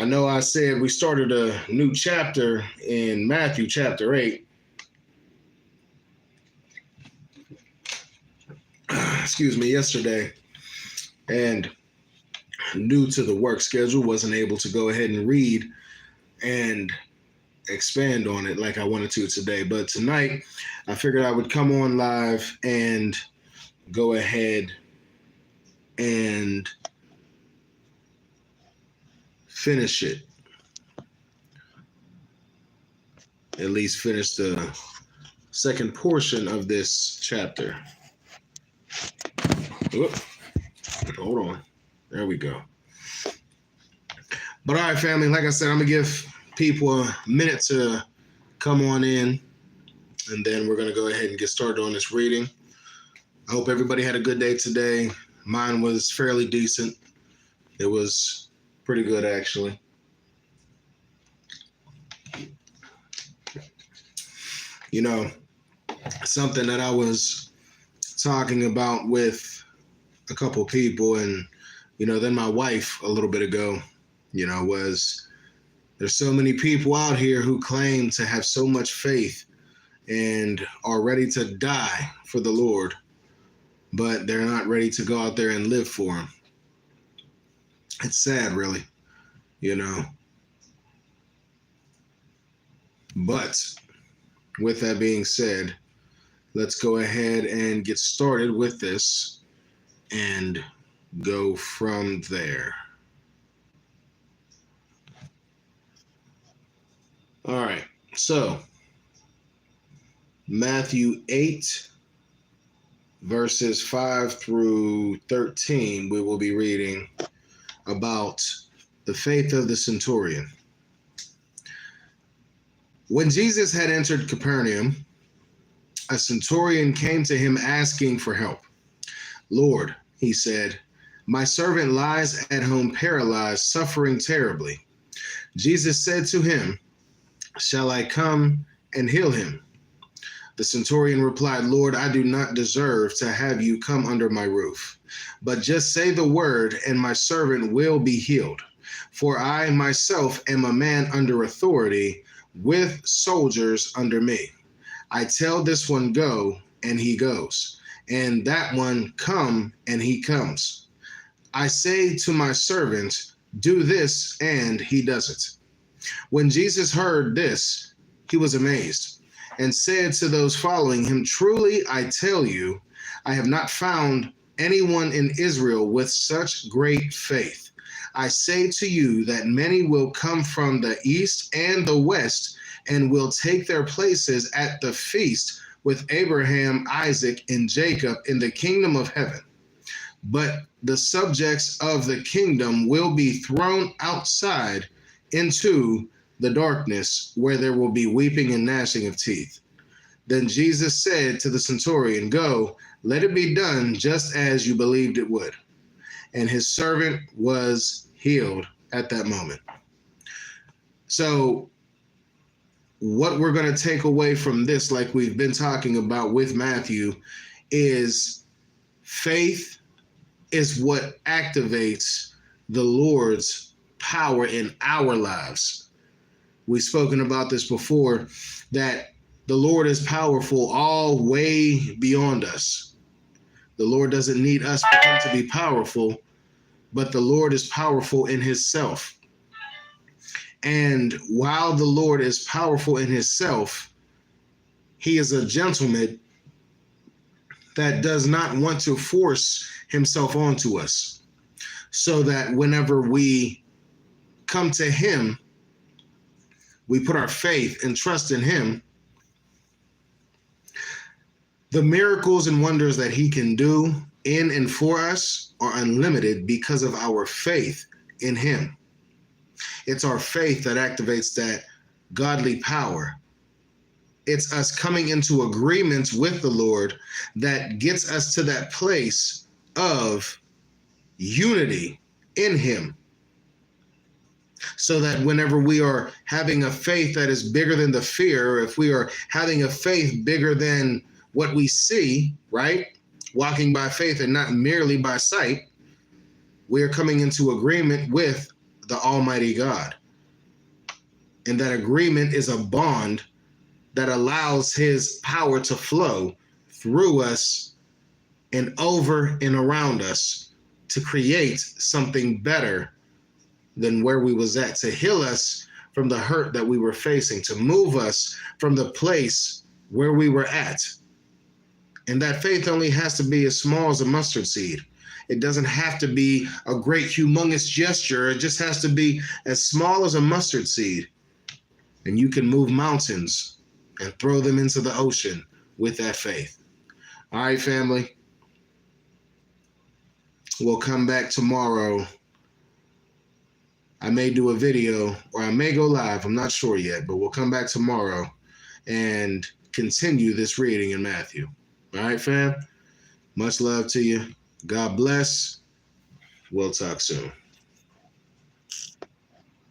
I know I said we started a new chapter in Matthew chapter 8. Excuse me, yesterday. And due to the work schedule, wasn't able to go ahead and read and expand on it like I wanted to today. But tonight, I figured I would come on live and go ahead and finish it. At least finish the second portion of this chapter. Whoop. Hold on. There we go. But all right, family, like I said, I'm going to give people a minute to come on in, and then we're going to go ahead and get started on this reading. I hope everybody had a good day today. Mine was fairly decent. It was pretty good, actually. You know, something that I was talking about with a couple people and, then my wife a little bit ago, was there's so many people out here who claim to have so much faith and are ready to die for the Lord, but they're not ready to go out there and live for him. It's sad, really, But with that being said, let's go ahead and get started with this and go from there. All right, so Matthew 8, verses 5 through 13, we will be reading about the faith of the centurion. When Jesus had entered Capernaum, a centurion came to him asking for help. "Lord," he said, "my servant lies at home paralyzed, suffering terribly." Jesus said to him, "Shall I come and heal him?" The centurion replied, "Lord, I do not deserve to have you come under my roof, but just say the word and my servant will be healed. For I myself am a man under authority, with soldiers under me. I tell this one, go, and he goes, and that one, come, and he comes. I say to my servant, do this, and he does it." When Jesus heard this, he was amazed and said to those following him, "Truly, I tell you, I have not found anyone in Israel with such great faith. I say to you that many will come from the east and the west and will take their places at the feast with Abraham, Isaac, and Jacob in the kingdom of heaven. But the subjects of the kingdom will be thrown outside into the darkness, where there will be weeping and gnashing of teeth." Then Jesus said to the centurion, "Go, let it be done just as you believed it would." And his servant was healed at that moment. So what we're going to take away from this, like we've been talking about with Matthew, is faith is what activates the Lord's power in our lives. We've spoken about this before, that the Lord is powerful all way beyond us. The Lord doesn't need us for him to be powerful, but the Lord is powerful in himself. And while the Lord is powerful in himself, he is a gentleman that does not want to force himself onto us, so that whenever we come to him, we put our faith and trust in him, the miracles and wonders that he can do in and for us are unlimited because of our faith in him. It's our faith that activates that godly power. It's us coming into agreements with the Lord that gets us to that place of unity in him. So that whenever we are having a faith that is bigger than the fear, if we are having a faith bigger than what we see, right? Walking by faith and not merely by sight, we are coming into agreement with the Almighty God. And that agreement is a bond that allows his power to flow through us and over and around us to create something better than where we was at, to heal us from the hurt that we were facing, to move us from the place where we were at. And that faith only has to be as small as a mustard seed. It doesn't have to be a great, humongous gesture. It just has to be as small as a mustard seed. And you can move mountains and throw them into the ocean with that faith. All right, family. We'll come back tomorrow. I may do a video or I may go live. I'm not sure yet, but we'll come back tomorrow and continue this reading in Matthew. All right, fam? Much love to you. God bless. We'll talk soon.